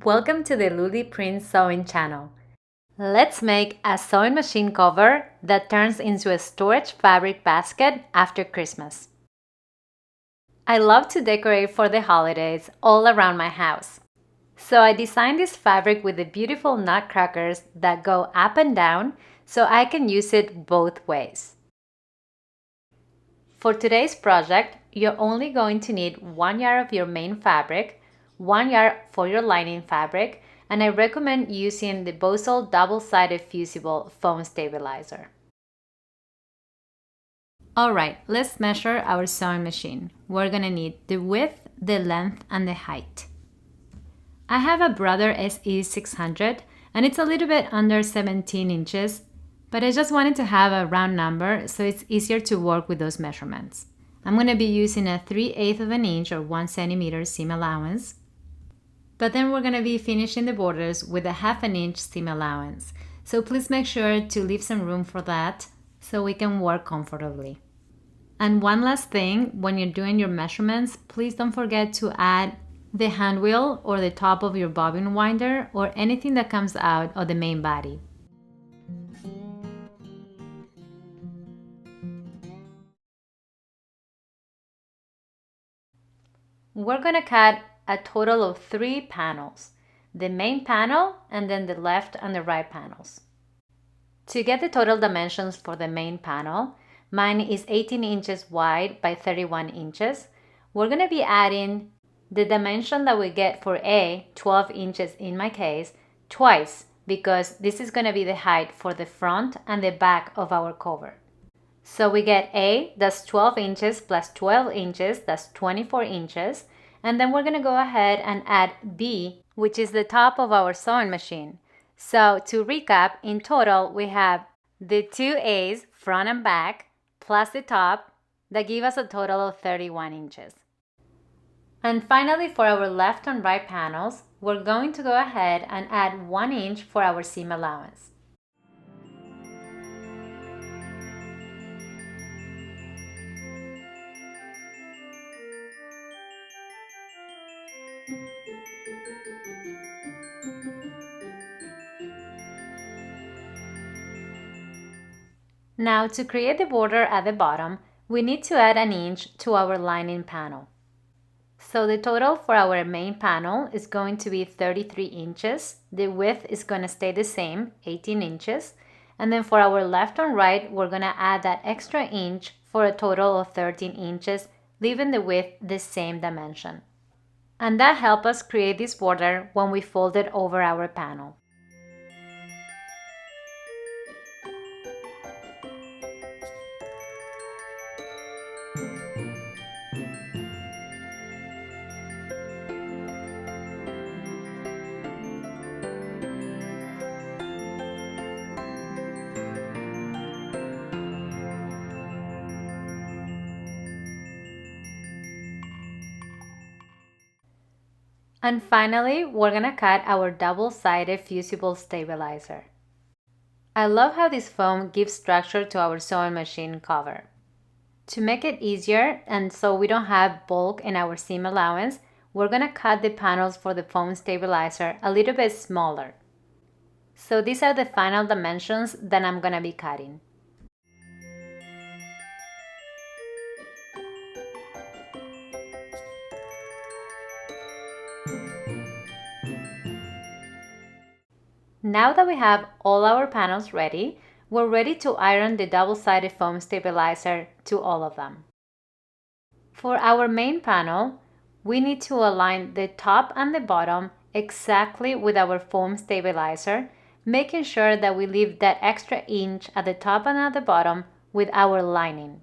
Welcome to the Luli Print Sewing channel. Let's make a sewing machine cover that turns into a storage fabric basket after Christmas. I love to decorate for the holidays all around my house. So I designed this fabric with the beautiful nutcrackers that go up and down so I can use it both ways. For today's project, you're only going to need 1 yard of your main fabric, 1 yard for your lining fabric, and I recommend using the Bosal double-sided fusible foam stabilizer. Alright, let's measure our sewing machine. We're gonna need the width, the length, and the height. I have a Brother SE 600 and it's a little bit under 17 inches, but I just wanted to have a round number so it's easier to work with those measurements. I'm going to be using a 3/8 of an inch or 1 centimeter seam allowance, but then we're going to be finishing the borders with a 1/2 inch seam allowance. So please make sure to leave some room for that so we can work comfortably. And one last thing, when you're doing your measurements, please don't forget to add the hand wheel or the top of your bobbin winder or anything that comes out of the main body. We're going to cut a total of 3 panels, the main panel and then the left and the right panels. To get the total dimensions for the main panel, mine is 18 inches wide by 31 inches. We're going to be adding the dimension that we get for A, 12 inches in my case, twice because this is going to be the height for the front and the back of our cover. So we get A, that's 12 inches plus 12 inches, that's 24 inches. And then we're going to go ahead and add B, which is the top of our sewing machine. So to recap, in total we have the 2 A's, front and back, plus the top, that give us a total of 31 inches. And finally, for our left and right panels, we're going to go ahead and add 1 inch for our seam allowance. Now to create the border at the bottom, we need to add 1 inch to our lining panel. So the total for our main panel is going to be 33 inches. The width is going to stay the same, 18 inches. And then for our left and right, we're going to add that extra inch for a total of 13 inches, leaving the width the same dimension. And that helps us create this border when we fold it over our panel. And finally, we're gonna cut our double-sided fusible stabilizer. I love how this foam gives structure to our sewing machine cover. To make it easier and so we don't have bulk in our seam allowance, we're gonna cut the panels for the foam stabilizer a little bit smaller. So these are the final dimensions that I'm gonna be cutting. Now that we have all our panels ready, we're ready to iron the double-sided foam stabilizer to all of them. For our main panel, we need to align the top and the bottom exactly with our foam stabilizer, making sure that we leave that extra inch at the top and at the bottom with our lining.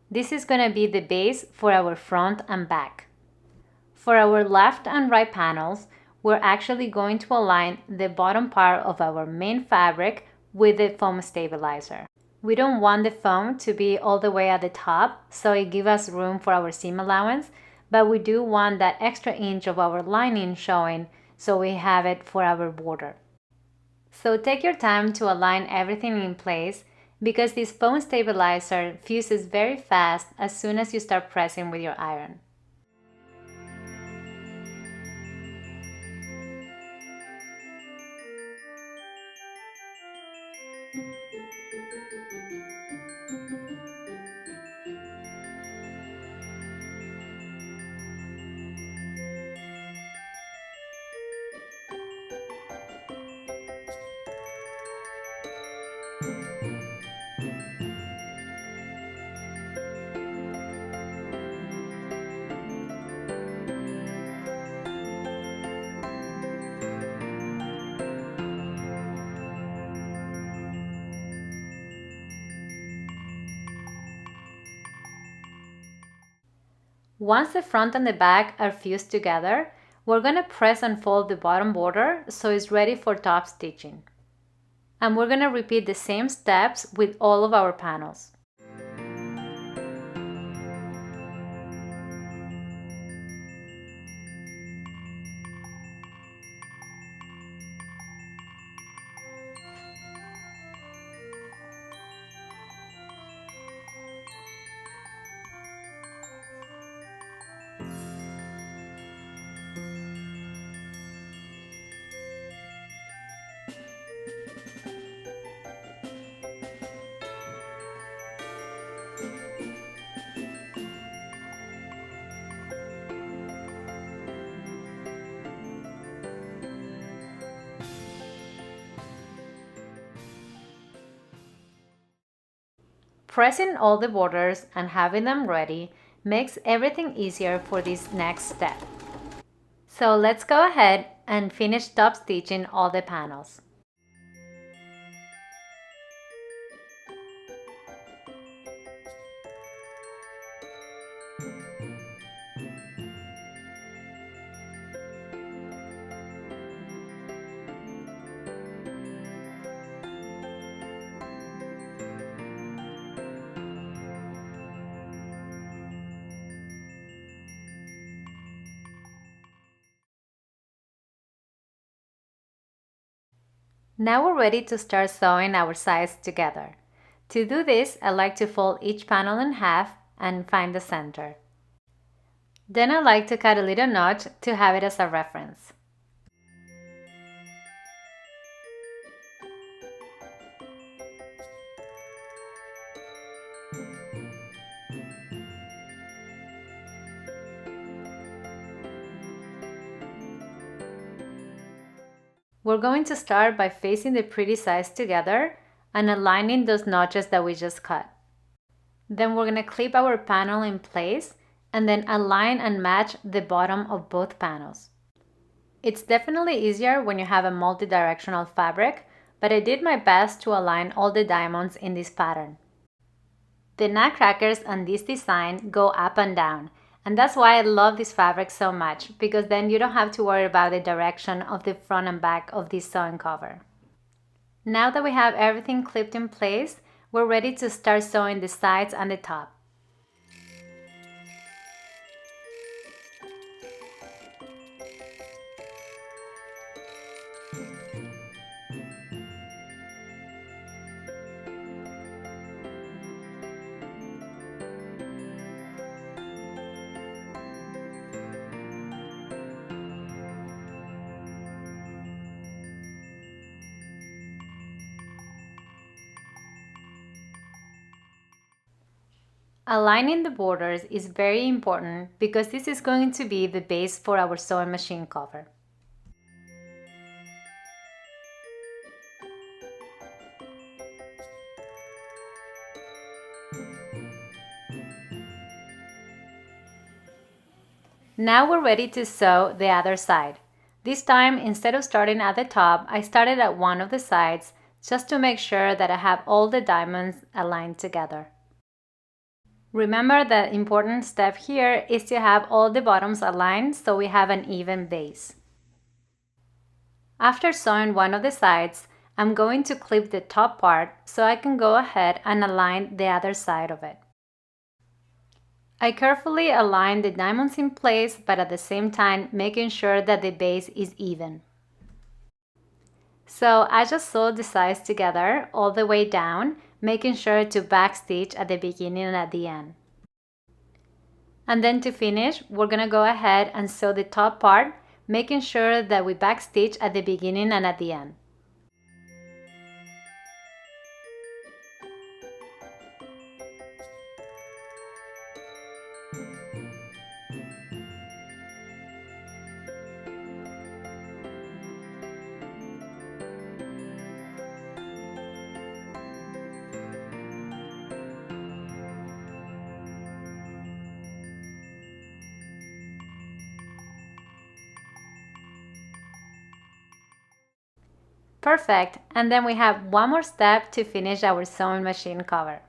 This is going to be the base for our front and back. For our left and right panels, we're actually going to align the bottom part of our main fabric with the foam stabilizer. We don't want the foam to be all the way at the top, so it gives us room for our seam allowance, but we do want that extra inch of our lining showing so we have it for our border. So take your time to align everything in place because this foam stabilizer fuses very fast as soon as you start pressing with your iron. Once the front and the back are fused together, we're going to press and fold the bottom border so it's ready for top stitching. And we're going to repeat the same steps with all of our panels. Pressing all the borders and having them ready makes everything easier for this next step. So let's go ahead and finish top stitching all the panels. Now we're ready to start sewing our sides together. To do this, I like to fold each panel in half and find the center. Then I like to cut a little notch to have it as a reference. We're going to start by facing the pretty sides together and aligning those notches that we just cut. Then we're going to clip our panel in place and then align and match the bottom of both panels. It's definitely easier when you have a multi-directional fabric, but I did my best to align all the diamonds in this pattern. The nutcrackers on this design go up and down, and that's why I love this fabric so much, because then you don't have to worry about the direction of the front and back of this sewing cover. Now that we have everything clipped in place, we're ready to start sewing the sides and the top. Aligning the borders is very important because this is going to be the base for our sewing machine cover. Now we're ready to sew the other side. This time, instead of starting at the top, I started at one of the sides just to make sure that I have all the diamonds aligned together. Remember the important step here is to have all the bottoms aligned so we have an even base. After sewing one of the sides, I'm going to clip the top part so I can go ahead and align the other side of it. I carefully align the diamonds in place, but at the same time making sure that the base is even. So I just sewed the sides together all the way down, making sure to backstitch at the beginning and at the end. And then to finish, we're gonna go ahead and sew the top part, making sure that we backstitch at the beginning and at the end. Perfect, and then we have one more step to finish our sewing machine cover.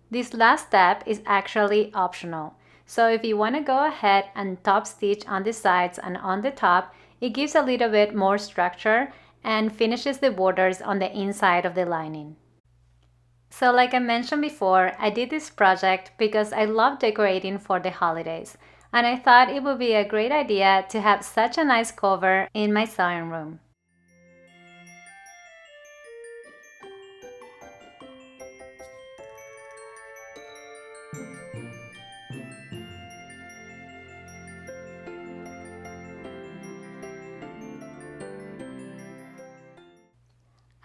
This last step is actually optional, so if you want to go ahead and top stitch on the sides and on the top, it gives a little bit more structure and finishes the borders on the inside of the lining. So like I mentioned before, I did this project because I love decorating for the holidays, and I thought it would be a great idea to have such a nice cover in my sewing room.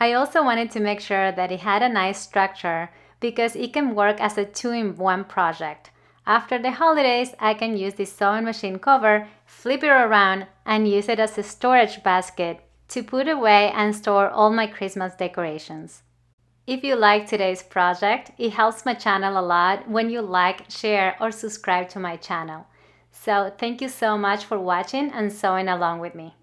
I also wanted to make sure that it had a nice structure because it can work as a two-in-one project. After the holidays, I can use this sewing machine cover, flip it around, and use it as a storage basket to put away and store all my Christmas decorations. If you like today's project, it helps my channel a lot when you like, share, or subscribe to my channel. So thank you so much for watching and sewing along with me.